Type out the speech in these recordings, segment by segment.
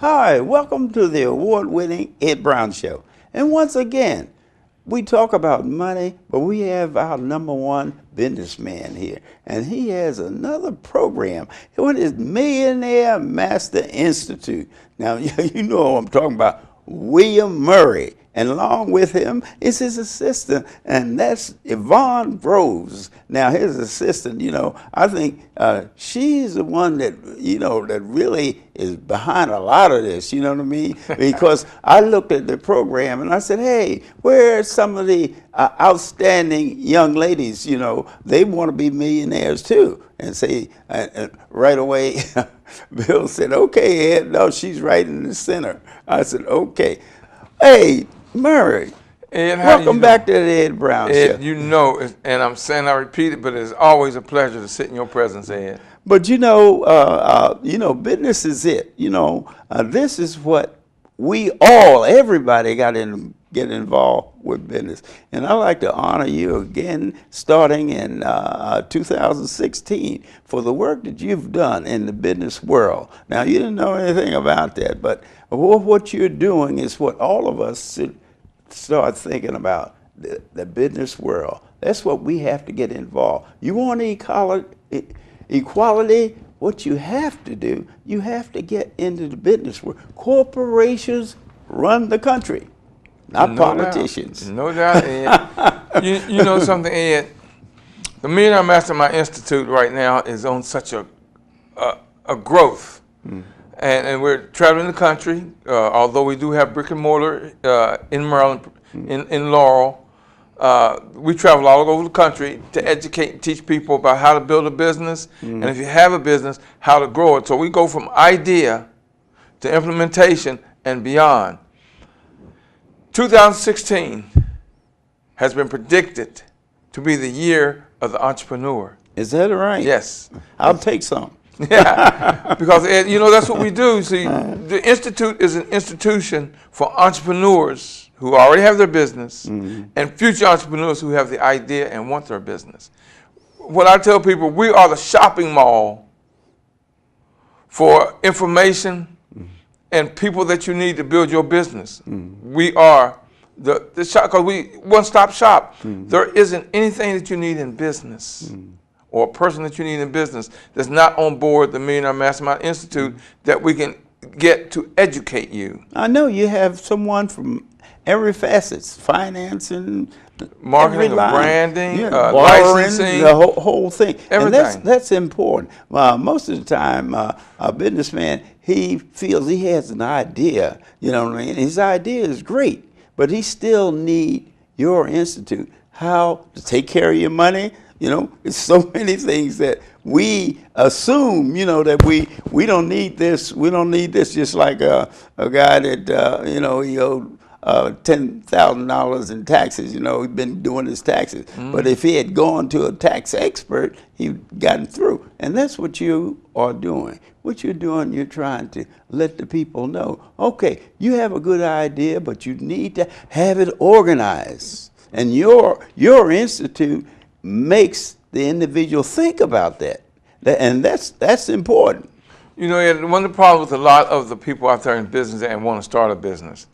Hi, welcome to the award-winning Ed Brown Show. And once again, we talk about money, but we have our number one businessman here. And he has another program. What is Millionaire Master Institute? Now, you know what I'm talking about, William Murray. And along with him is his assistant, and that's Yvonne Rose. Now, his assistant, I think she's the one that, that really is behind a lot of this, you know what I mean? Because I looked at the program and I said, hey, where are some of the outstanding young ladies, they want to be millionaires too. And say, right away, Bill said, okay, Ed, no, she's right in the center. I said, okay. Hey, Murray, Ed, welcome back to the Ed Brown Show. Ed, and I'm saying I repeat it, but it's always a pleasure to sit in your presence, Ed. But business is it. This is what everybody got to get involved with business. And I'd like to honor you again, starting in 2016, for the work that you've done in the business world. Now, you didn't know anything about that, but what you're doing is what all of us should start thinking about, the business world. That's what we have to get involved. You want equality, what you have to do, you have to get into the business world. Corporations run the country, not politicians. No doubt, Ed. you know something, Ed? The Millionaire Mastermind Institute right now is on such a growth. And we're traveling the country, although we do have brick and mortar in Maryland, in Laurel. We travel all over the country to educate and teach people about how to build a business, and if you have a business, how to grow it. So we go from idea to implementation and beyond. 2016 has been predicted to be the year of the entrepreneur. Is that right? Yes. I'll take some. Yeah, because that's what we do. See, the Institute is an institution for entrepreneurs who already have their business and future entrepreneurs who have the idea and want their business. What I tell people, we are the shopping mall for information and people that you need to build your business. We are the shop, because we one-stop shop. There isn't anything that you need in business or a person that you need in business that's not on board the Millionaire Mastermind Institute that we can get to educate you. I know you have someone from every facet, financing, marketing, branding, licensing, the whole thing. Everything. And that's important. Most of the time, a businessman, he feels he has an idea, you know what I mean? His idea is great, but he still needs your institute. How to take care of your money. It's so many things that we assume, that we don't need this. We don't need this. Just like a guy that, he owed $10,000 in taxes. He's been doing his taxes. But if he had gone to a tax expert, he'd gotten through. And that's what you are doing. What you're doing, you're trying to let the people know, okay, you have a good idea, but you need to have it organized. And your institute makes the individual think about that. And that's important. One of the problems with a lot of the people out there in business and want to start a business,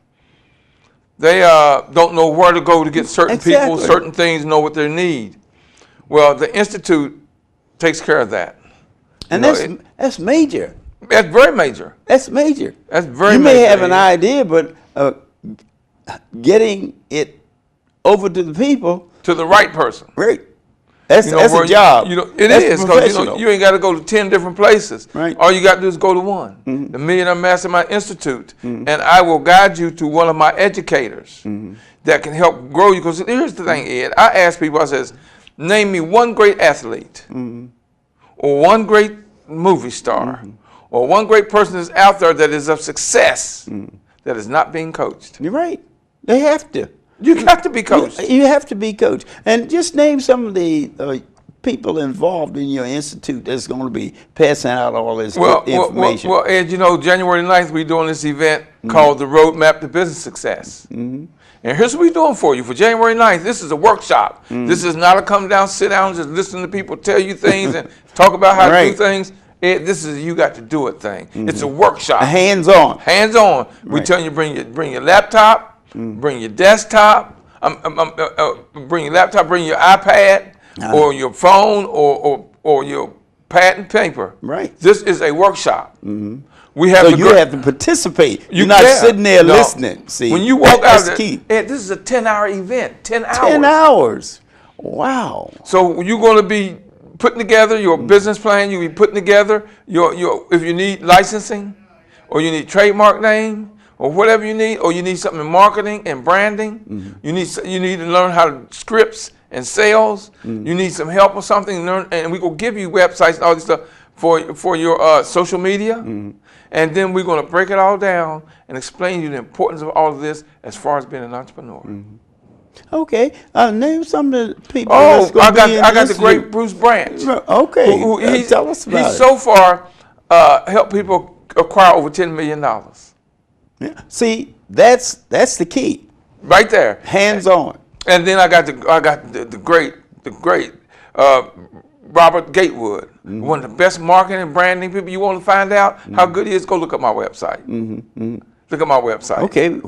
they don't know where to go to get certain people, certain things, know what they need. Well, the Institute takes care of that. And that's major. That's very major. That's major. That's very major. You may have an idea, but getting it over to the people. To the right person. Right. That's a job. It is, because you ain't got to go to 10 different places. Right. All you got to do is go to one, the Millionaire Mastermind Institute, and I will guide you to one of my educators that can help grow you. Because here's the thing, Ed. I ask people, I says, name me one great athlete, or one great movie star, or one great person that's out there that is of success that is not being coached. You're right. They have to. You have to be coached. You have to be coached. And just name some of the people involved in your institute that's going to be passing out all this information. Well, Ed, January 9th, we're doing this event called the Roadmap to Business Success. And here's what we're doing for you. For January 9th, this is a workshop. This is not a come down, sit down, just listen to people tell you things and talk about how to do things. This is a you got to do it thing. It's a workshop. Hands-on. Hands-on. We tell you bring your laptop, bring your desktop, bring your laptop, bring your iPad, or your phone, or your pad and paper. Right. This is a workshop. We have so you have to participate. You're not can. sitting there No. listening. See, when you walk out, that's key. This is a 10-hour event. 10 hours. 10 hours. Wow. So you're going to be putting together your business plan. You'll be putting together your if you need licensing, or you need trademark name, or whatever you need, or you need something in marketing and branding. You need to learn how to scripts and sales. You need some help or something, and we will give you websites and all this stuff for your social media. And then we're going to break it all down and explain to you the importance of all of this as far as being an entrepreneur. Okay, name some of the people. Oh, I got the great Bruce Branch. Okay, tell us about it. He's so far helped people acquire over $10 million. Yeah. See, that's the key. Right there. Hands on. And then I got the great Robert Gatewood, one of the best marketing and branding people. You want to find out how good he is? Go look at my website. Look at my website. Okay,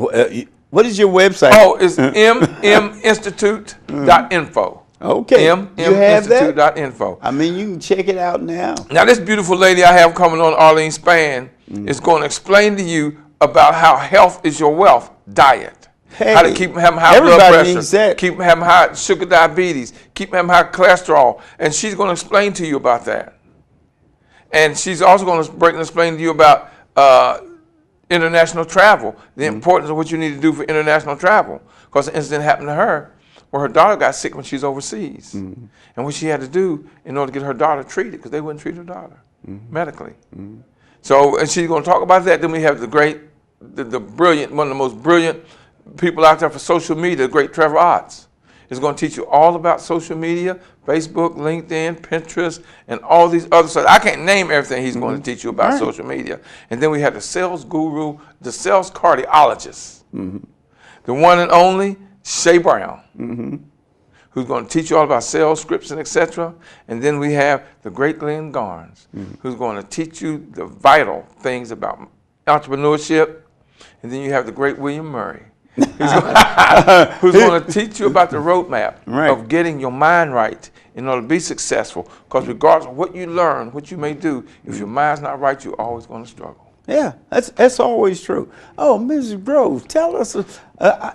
what is your website? Oh, it's mminstitute.info. Okay, you have that? mminstitute.info. I mean, you can check it out now. Now, this beautiful lady I have coming on, Arlene Spann, is going to explain to you about how health is your wealth diet. Hey, how to keep from having high blood pressure, keep from having high sugar diabetes, keep from having high cholesterol. And she's going to explain to you about that. And she's also going to explain to you about international travel, the importance of what you need to do for international travel. Because an incident happened to her where her daughter got sick when she was overseas. And what she had to do in order to get her daughter treated, because they wouldn't treat her daughter medically. So, and she's going to talk about that. Then we have the brilliant, one of the most brilliant people out there for social media, the great Trevor Otts, is going to teach you all about social media, Facebook, LinkedIn, Pinterest, and all these other stuff. I can't name everything he's going to teach you about social media. And then we have the sales guru, the sales cardiologist, the one and only Shay Brown, who's going to teach you all about sales, scripts, and etc. And then we have the great Glenn Garnes, who's going to teach you the vital things about entrepreneurship. And then you have the great William Murray, who's going to teach you about the roadmap of getting your mind right in order to be successful. Because regardless of what you learn, what you may do, if your mind's not right, you're always going to struggle. Yeah, that's always true. Oh, Mrs. Grove, tell us,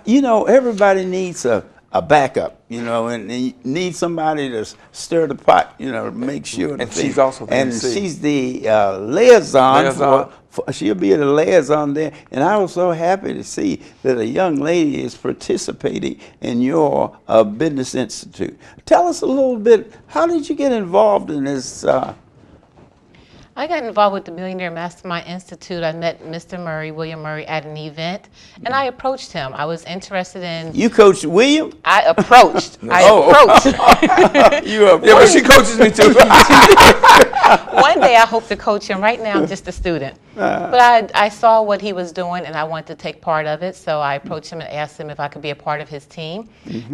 you know, everybody needs a backup, you know, and you need somebody to stir the pot, you know, to make sure. And she's also the MC. She's the liaison. She'll be the liaison there. And I was so happy to see that a young lady is participating in your business institute. Tell us a little bit, how did you get involved in this? I got involved with the Millionaire Mastermind Institute. I met Mr. Murray, William Murray, at an event, and I approached him. I was interested in... You coached William? I approached. You approached. Yeah, but she coaches me too. One day I hope to coach him. Right now I'm just a student. But I saw what he was doing, and I wanted to take part of it, so I approached him and asked him if I could be a part of his team.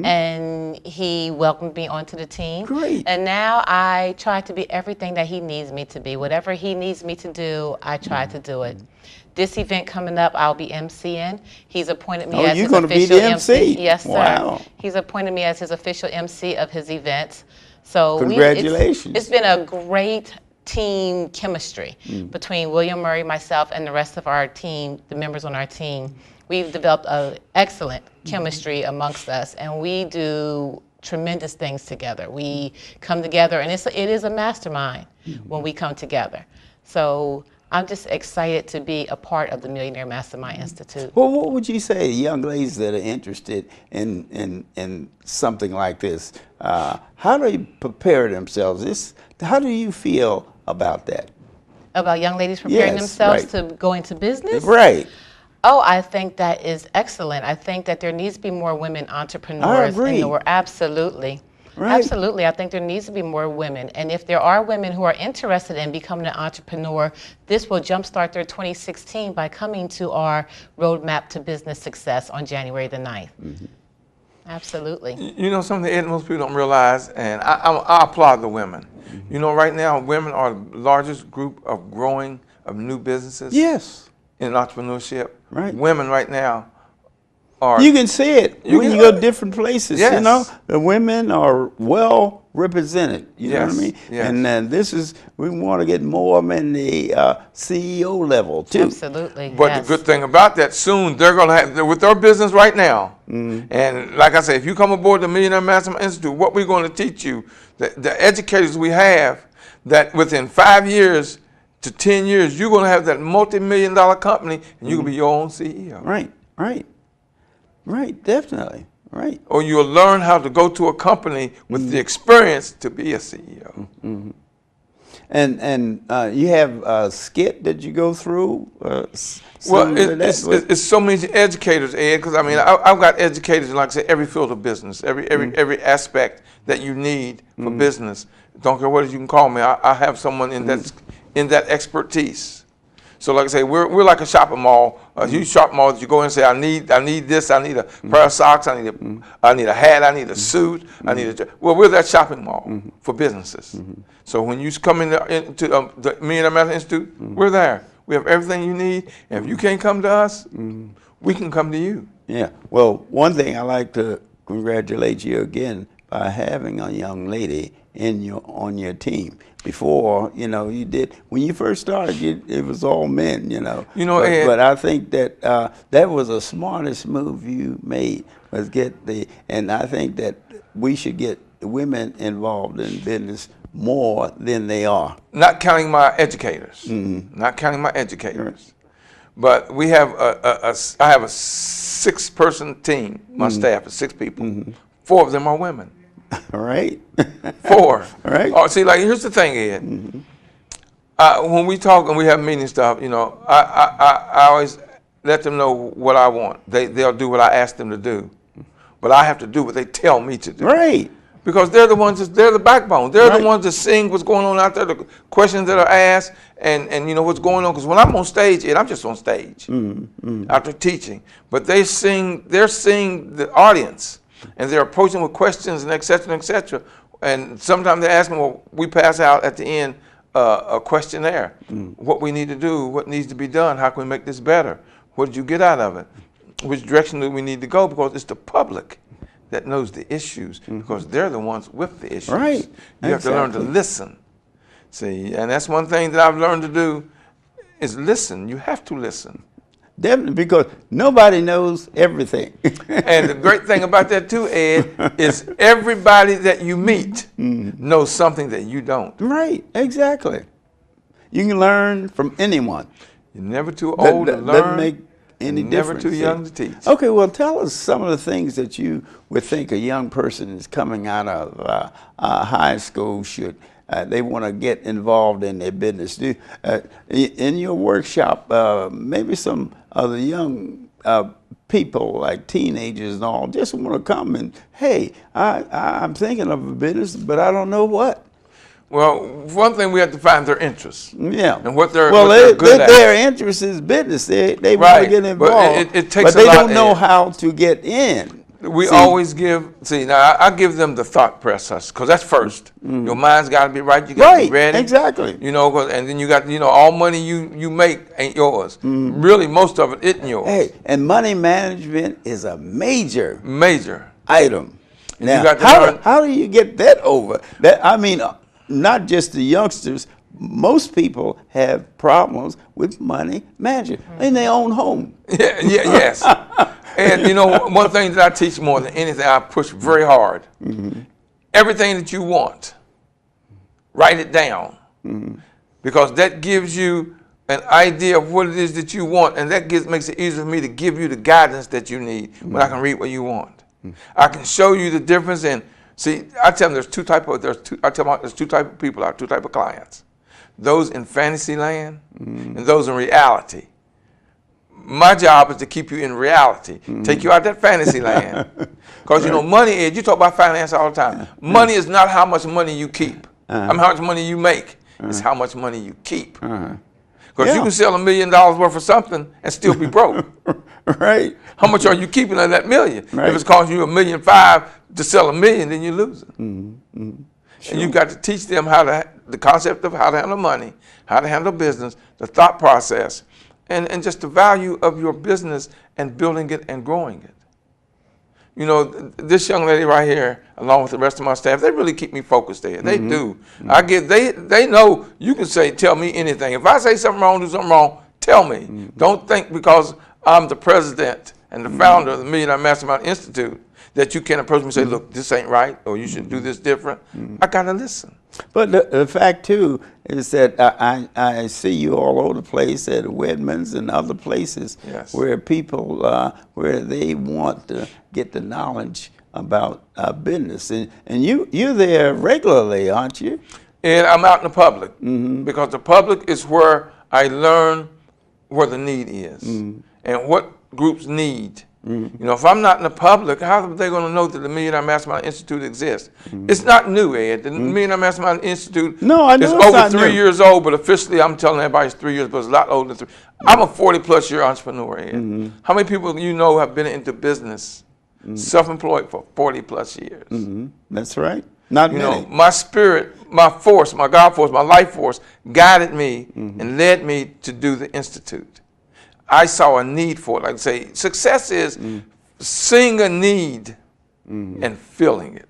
And he welcomed me onto the team. Great. And now I try to be everything that he needs me to be. Whatever he needs me to do, I try to do it. This event coming up, I'll be MCing. He's appointed me as his official MC. Yes, sir. Wow. He's appointed me as his official MC of his events. So congratulations. It's been a great team chemistry between William Murray, myself, and the rest of our team, the members on our team. We've developed an excellent chemistry amongst us, and we do tremendous things together. We come together, and it is a mastermind when we come together. So I'm just excited to be a part of the Millionaire Mastermind Institute. Well, what would you say to young ladies that are interested in something like this? How do they prepare themselves? How do you feel about that? About young ladies preparing themselves to go into business? Right. Oh, I think that is excellent. I think that there needs to be more women entrepreneurs in the world. Absolutely. Right. Absolutely. I think there needs to be more women. And if there are women who are interested in becoming an entrepreneur, this will jumpstart their 2016 by coming to our Roadmap to Business Success on January the 9th. Absolutely. You know, something that most people don't realize, and I applaud the women. You know, right now, women are the largest group of growing of new businesses. Yes. In entrepreneurship. Right. Women right now are. You can see it when you go to different places. Yes. You know, the women are well represented. You know what I Yes, mean? yes. And this is, we want to get more of them in the CEO level too. Absolutely. But yes. the good thing about that, soon they're going to have, with their business right now, and like I said, if you come aboard the Millionaire Mastermind Institute, what we're going to teach you, the educators we have, that within 5 years to 10 years, you're going to have that multi-million-dollar company, and you can be your own CEO. Right, right, right, definitely, right. Or you'll learn how to go to a company with the experience to be a CEO. And you have a skit that you go through? Well, it's so many educators, Ed, because I mean, I've got educators in, like I said, every field of business, every aspect that you need for business. Don't care what you can call me. I have someone in that expertise. So, like I say, we're like a shopping mall, a huge shopping mall that you go in and say, I need this, I need a pair of socks, I need a hat, I need a suit, I need a. Well, we're that shopping mall for businesses. So when you come into the Millionaire Mastermind Institute, we're there. We have everything you need, and if you can't come to us, we can come to you. Yeah. Well, one thing I like to congratulate you again by having a young lady on your team. Before, you know, you did, when you first started, it was all men, you know. Ed, but I think that that was the smartest move you made, was and I think that we should get women involved in business more than they are. Not counting my educators. Not counting my educators. But we have I have a 6-person team. My staff is 6 people. 4 of them are women. All right. 4. All right. Oh, see, like, here's the thing, Ed. When we talk and we have meeting stuff, you know, I always let them know what I want. They'll do what I ask them to do, but I have to do what they tell me to do. Right. Because they're the ones. They're the backbone. They're the ones that seeing what's going on out there, the questions that are asked, and you know what's going on. Because when I'm on stage, Ed, I'm just on stage after teaching. But they're seeing the audience. And they're approaching with questions and et cetera, and sometimes they ask me, well, we pass out at the end a questionnaire. What we need to do, what needs to be done, how can we make this better? What did you get out of it? Which direction do we need to go? Because it's the public that knows the issues, because they're the ones with the issues. Right. You have to learn to listen. See, and that's one thing that I've learned to do is listen. You have to listen. Definitely, because nobody knows everything. And the great thing about that too, Ed, is everybody that you meet knows something that you don't. Right, exactly. You can learn from anyone. You're never too old to learn. Doesn't make any never difference. Never too young to teach. Okay, well, tell us some of the things that you would think a young person is coming out of high school should. They want to get involved in their business. In your workshop, maybe some of the young people, like teenagers and all, just want to come and, hey, I'm thinking of a business, but I don't know what. Well, one thing we have to find their interests. Yeah. And what they're good at. Their interest is business. They want to get involved, but it takes but they a lot, don't know how to get in. We always give, now I give them the thought process, because that's first. Your mind's got to be right, you got to be ready. Exactly. You know, and then you got, all money you make ain't yours. Really, most of it isn't yours. Hey, and money management is a major item. Now, you got how do you get that over? I mean, not just the youngsters, most people have problems with money management in their own home. Yes. And one thing that I teach more than anything, I push very hard. Everything that you want, write it down. Because that gives you an idea of what it is that you want, and that makes it easier for me to give you the guidance that you need when I can read what you want. I can show you the difference in, see, I tell them there's two types of people out, 2 types of clients. Those in fantasy land and those in reality. My job is to keep you in reality, take you out that fantasy land. Because, money is, you talk about finance all the time. Money is not how much money you keep. How much money you make. It's how much money you keep. Because you can sell $1 million worth of something and still be broke. Right. How much are you keeping of that $1 million? Right. If it's costing you $1.5 million to sell $1 million, then you lose it. Sure. And you've got to teach them the concept of how to handle money, how to handle business, the thought process, and just the value of your business and building it and growing it. You know, this young lady right here, along with the rest of my staff, they really keep me focused there. They do. They know you can tell me anything. If I say something wrong, do something wrong, tell me. Don't think because I'm the president and the founder of the Millionaire Mastermind Institute that you can approach me and say, look, this ain't right, or you should do this different. I got to listen. But the fact, too, is that I see you all over the place at Wedman's and other places where people, where they want to get the knowledge about business. And you're there regularly, aren't you? And I'm out in the public because the public is where I learn where the need is and what groups need. You know, if I'm not in the public, how are they going to know that the Millionaire Mastermind Institute exists? It's not new, Ed. The Millionaire Mastermind Institute is over 3 years old, but officially I'm telling everybody it's 3 years, but it's a lot older than 3. I'm a 40-plus year entrepreneur, Ed. How many people you know have been into business, self-employed for 40-plus years? That's right. Not many. You know, my spirit, my force, my God force, my life force guided me and led me to do the Institute. I saw a need for it. Like I say, success is seeing a need and filling it.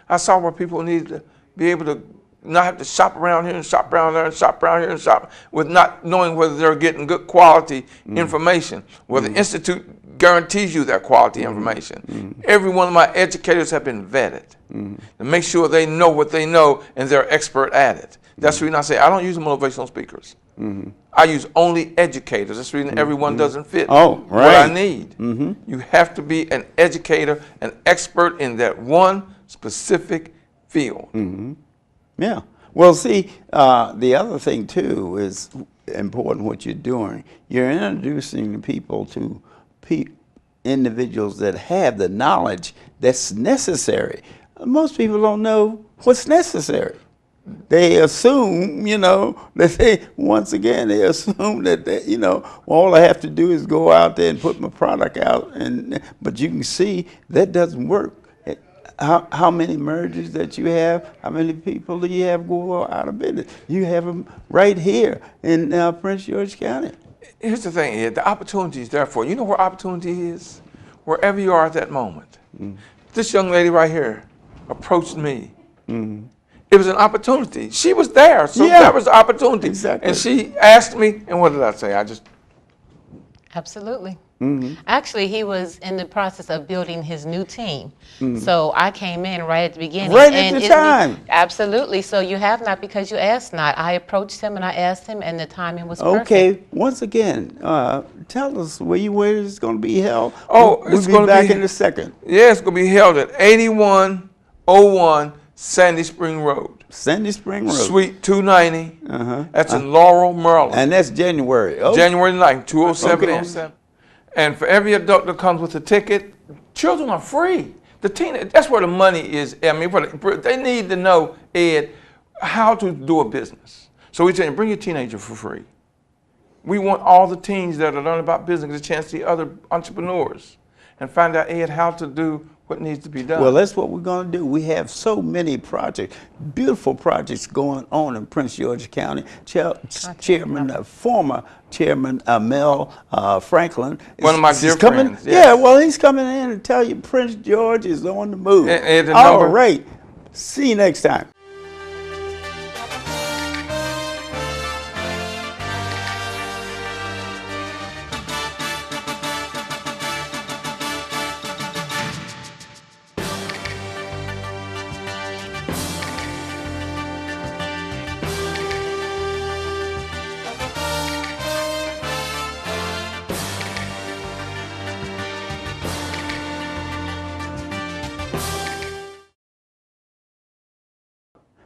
I saw where people need to be able to not have to shop around here and shop around there and shop around here and shop with not knowing whether they're getting good quality information, where the Institute guarantees you that quality information. Every one of my educators have been vetted to make sure they know what they know and they're expert at it. That's the reason I say I don't use motivational speakers. I use only educators. That's the reason everyone doesn't fit what I need. You have to be an educator, an expert in that one specific field. Yeah. Well, see, the other thing, too, is important what you're doing. You're introducing people to individuals that have the knowledge that's necessary. Most people don't know what's necessary. They assume, you know, that they assume that, you know, all I have to do is go out there and put my product out. But you can see that doesn't work. How many mergers that you have, how many people do you have go out of business? You have them right here in Prince George County. Here's the thing, Ed, the opportunity is there for you. You know where opportunity is? Wherever you are at that moment. This young lady right here approached me. It was an opportunity. She was there, so that was the opportunity. Exactly. And she asked me, and what did I say? Absolutely. Actually, he was in the process of building his new team. So I came in right at the beginning. Right at the time. Absolutely. So you have not because you asked not. I approached him and I asked him, and the timing was perfect. Okay. Once again, tell us where it's going to be held. It's we'll going be to back in a second. Yeah, it's going to be held at 8101 Sandy Spring Road. Sandy Spring Road. Suite 290. That's in Laurel, Maryland. And that's January. Oh. January 9th, 20707. And for every adult that comes with a ticket, children are free. That's where the money is. I mean, they need to know, Ed, how to do a business. So we tell you, bring your teenager for free. We want all the teens that are learning about business a chance to see other entrepreneurs and find out, Ed, how to do what needs to be done. Well, that's what we're going to do. We have so many projects, beautiful projects going on in Prince George County. Former Chairman Mel Franklin. One of my dear friends. Yes. Yeah, well, he's coming in and tell you Prince George is on the move. And all right. See you next time.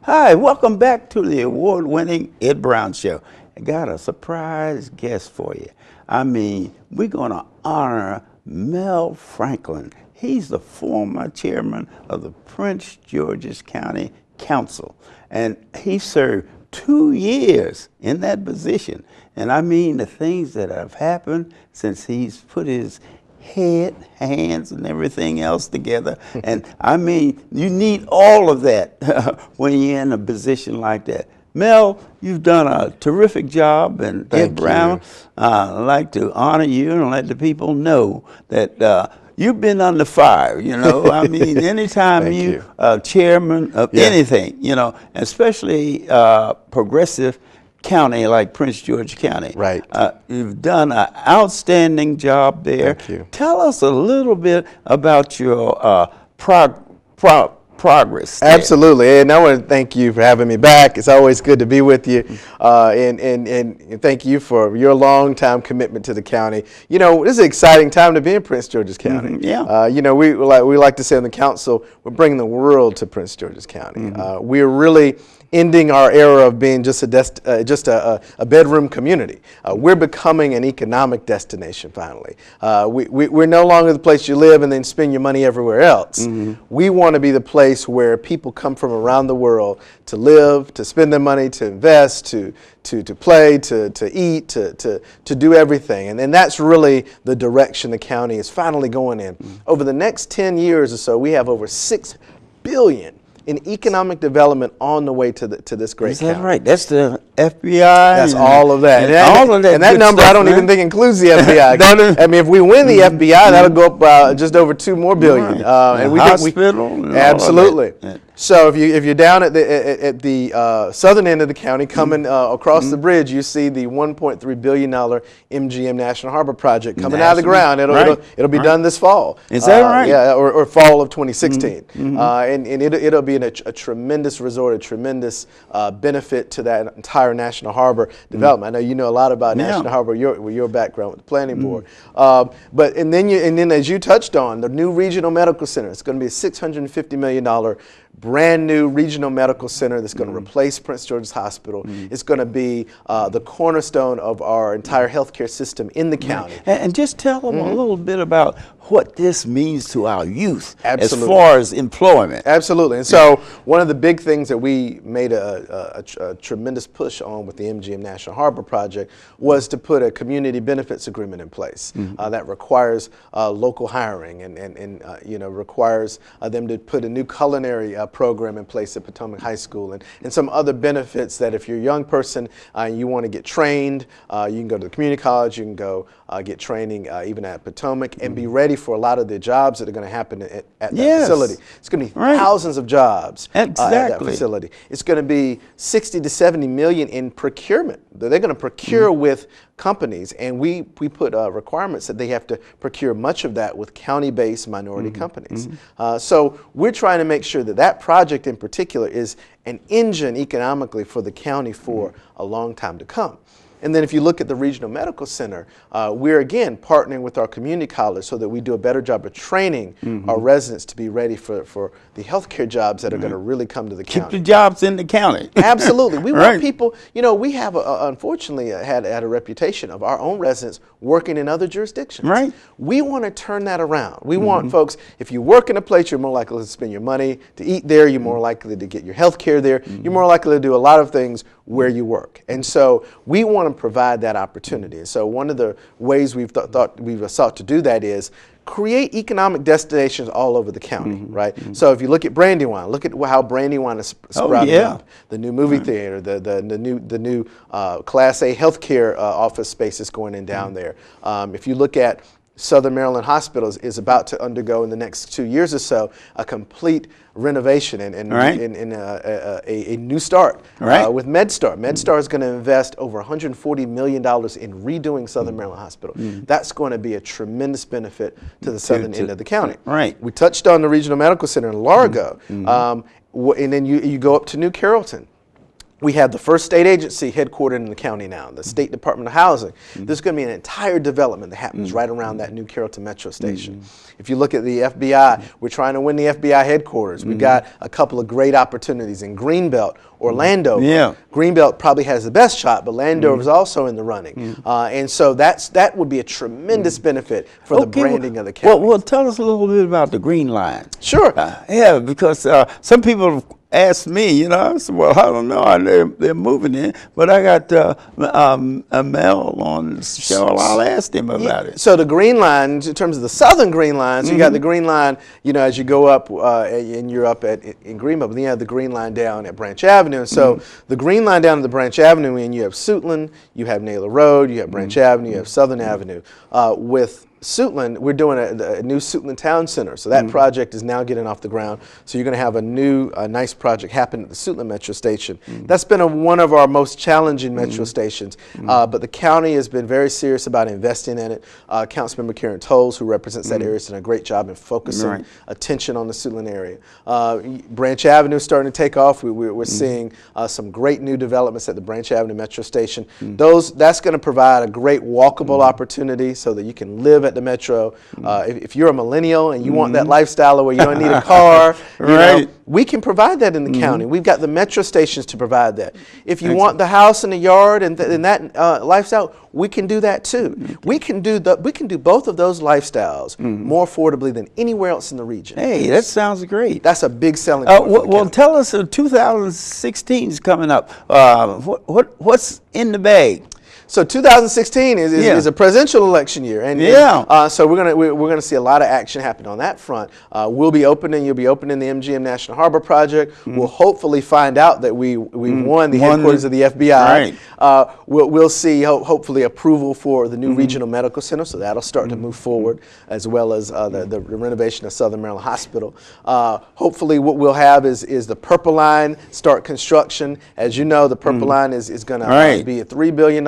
Hi, welcome back to the award-winning Ed Brown Show. I got a surprise guest for you. I mean, we're going to honor Mel Franklin. He's the former chairman of the Prince George's County Council, and he served 2 years in that position. And I mean, the things that have happened since he's put his head, hands, and everything else together. And I mean, you need all of that when you're in a position like that. Mel, you've done a terrific job, and Ed Brown, I'd like to honor you and let the people know that you've been under fire, you know. I mean, anytime you chairman of anything, you know, especially progressive county like Prince George County. Right. You've done an outstanding job there. Thank you. Tell us a little bit about your progress there. Absolutely, and I want to thank you for having me back. It's always good to be with you, and thank you for your long-time commitment to the county. You know, this is an exciting time to be in Prince George's County. You know, we like to say on the council, we're bringing the world to Prince George's County. We're really ending our era of being just a bedroom community. We're becoming an economic destination finally. We're no longer the place you live and then spend your money everywhere else. We want to be the place where people come from around the world to live, to spend their money, to invest, to play, to eat, to do everything. And that's really the direction the county is finally going in. Over the next 10 years or so, we have over $6 billion in economic development on the way to this great county. Is that right? That's the FBI? That's all of that. And that number, I don't even think includes the FBI. I mean, if we win the FBI, that'll go up just over $2 billion more. And we hospital. Absolutely. So if you're down at the southern end of the county, coming across the bridge, you see the $1.3 billion MGM National Harbor project coming out of the ground. It'll be done this fall. Is that right? Yeah, or fall of 2016. And it'll be a tremendous resort, a tremendous benefit to that entire National Harbor development. I know you know a lot about National Harbor with your background with the planning board. And then as you touched on, the new regional medical center, it's going to be a $650 million brand new regional medical center that's going to replace Prince George's Hospital. It's going to be the cornerstone of our entire healthcare system in the county. And just tell them a little bit about what this means to our youth as far as employment. Absolutely. And so one of the big things that we made a tremendous push on with the MGM National Harbor project was to put a community benefits agreement in place that requires local hiring and requires them to put a new culinary program in place at Potomac High School and some other benefits that if you're a young person and you want to get trained, you can go to the community college, you can go get training even at Potomac and be ready for a lot of the jobs that are going to happen at that facility. It's going to be thousands of jobs at that facility. It's going to be 60 to 70 million in procurement. They're going to procure with companies, and we put requirements that they have to procure much of that with county-based minority companies. So we're trying to make sure that that project in particular is an engine economically for the county for a long time to come. And then if you look at the Regional Medical Center, we're again partnering with our community college so that we do a better job of training our residents to be ready for the healthcare jobs that are going to really come to the county. Keep the jobs in the county. Absolutely. We want people, you know, we have unfortunately had a reputation of our own residents working in other jurisdictions. We want to turn that around. We want folks, if you work in a place, you're more likely to spend your money to eat there, you're more likely to get your health care there, you're more likely to do a lot of things where you work. And so we want to provide that opportunity. And so one of the ways we've sought to do that is create economic destinations all over the county, So if you look at Brandywine, look at how Brandywine is sprouting up. The new movie theater, the new Class A healthcare office space is going in down there. If you look at Southern Maryland Hospitals is about to undergo in the next 2 years or so a complete renovation and a new start with MedStar. MedStar is going to invest over $140 million in redoing Southern Maryland Hospital. That's going to be a tremendous benefit to the southern end of the county. We touched on the Regional Medical Center in Largo, and then you go up to New Carrollton. We have the first state agency headquartered in the county now, the State Department of Housing. There's going to be an entire development that happens right around that New Carrollton Metro Station. If you look at the FBI, we're trying to win the FBI headquarters. We've got a couple of great opportunities in Greenbelt, Orlando. Greenbelt probably has the best shot, but Landover is also in the running. And so that would be a tremendous benefit for the branding of the county. Well, tell us a little bit about the Green Line. Sure. Because some people asked me, you know, I said, well, I don't know. They're moving in. But I got Mel on the show. I'll ask him about it. So the Green Line, in terms of the southern Green Line, so you got the Green Line, you know, as you go up and you're up in Greenville, but then you have the Green Line down at Branch Avenue. And so the Green Line down at the Branch Avenue, and you have Suitland, you have Naylor Road, you have Branch Avenue, you have Southern Avenue. With Suitland, we're doing a new Suitland Town Center. So that project is now getting off the ground. So you're going to have a new, nice project happen at the Suitland Metro Station. That's been one of our most challenging metro stations. But the county has been very serious about investing in it. Councilmember Karen Tolles, who represents that area, has done a great job in focusing attention on the Suitland area. Branch Avenue is starting to take off. We're seeing some great new developments at the Branch Avenue Metro Station. That's going to provide a great walkable opportunity so that you can live at the Metro. If you're a millennial and you want that lifestyle where you don't need a car, you know, we can provide that in the county. We've got the Metro stations to provide that. If you want the house and the yard and that lifestyle, we can do that too. We can do both of those lifestyles more affordably than anywhere else in the region. Hey, that sounds great. That's a big selling point. Well, tell us, 2016 is coming up. What's in the bag? So 2016 is a presidential election year, and so we're gonna see a lot of action happen on that front. You'll be opening the MGM National Harbor Project. We'll hopefully find out that we won the headquarters of the FBI. We'll see hopefully approval for the new regional medical center, so that'll start to move forward, as well as the renovation of Southern Maryland Hospital. Hopefully, what we'll have is the Purple Line start construction. As you know, the Purple Line is going to be a $3 billion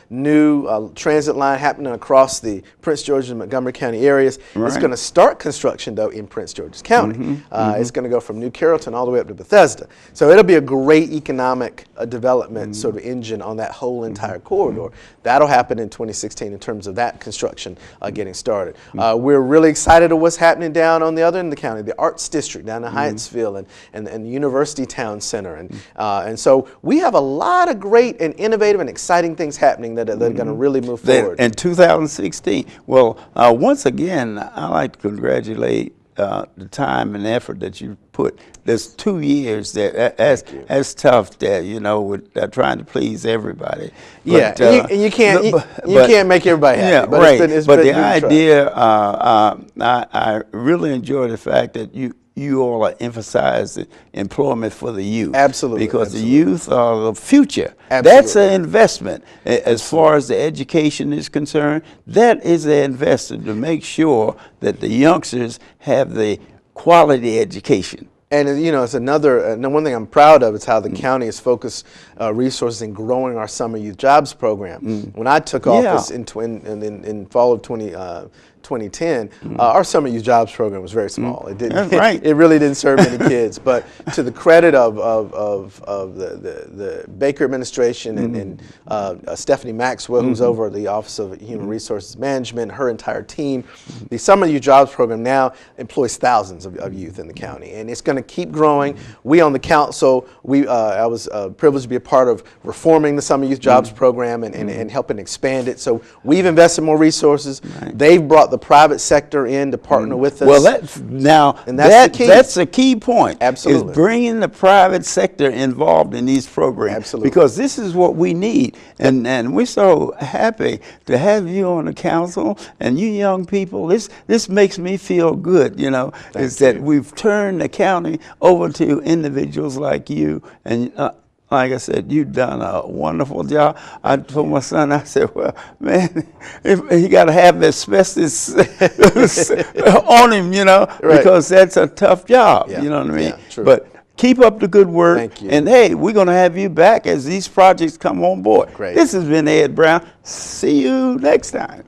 new transit line happening across the Prince George's and Montgomery County areas. It's going to start construction, though, in Prince George's County. It's going to go from New Carrollton all the way up to Bethesda. So it'll be a great economic development sort of engine on that whole entire corridor. That'll happen in 2016 in terms of that construction getting started. We're really excited of what's happening down on the other end of the county, the Arts District down in Hyattsville and the University Town Center. And so we have a lot of great and innovative and exciting things happening that are going to really move forward. In 2016. Well, once again, I like to congratulate the time and effort that you put. There's 2 years that's tough there, you know, with trying to please everybody. But, and you can't make everybody happy. Yeah, but right. It's been the idea, I really enjoy the fact that you all are emphasizing employment for the youth. Absolutely. Because the youth are the future. Absolutely. That's an investment. As far as the education is concerned, that is an investment to make sure that the youngsters have the quality education. And you know, it's one thing I'm proud of is how the county has focused resources in growing our summer youth jobs program. When I took office in fall of 2010, our summer youth jobs program was very small. It didn't. It really didn't serve many kids. But to the credit of the Baker administration and Stephanie Maxwell, who's over the Office of Human Resources Management, her entire team, the summer youth jobs program now employs thousands of youth in the county, and it's going to keep growing. We on the council, I was privileged to be a part of reforming the summer youth jobs program and helping expand it. So we've invested more resources. They've brought the private sector in to partner with us. Well, that's the key. That's a key point. Absolutely. Is bringing the private sector involved in these programs. Absolutely. Because this is what we need. And we're so happy to have you on the council and you young people. This makes me feel good, you know, that we've turned the county over to individuals like you. And like I said, you've done a wonderful job. I told my son, I said, well, man, he got to have asbestos on him, you know, because that's a tough job, you know what I mean? Yeah, true. But keep up the good work. Thank you. And hey, we're going to have you back as these projects come on board. Great. This has been Ed Brown. See you next time.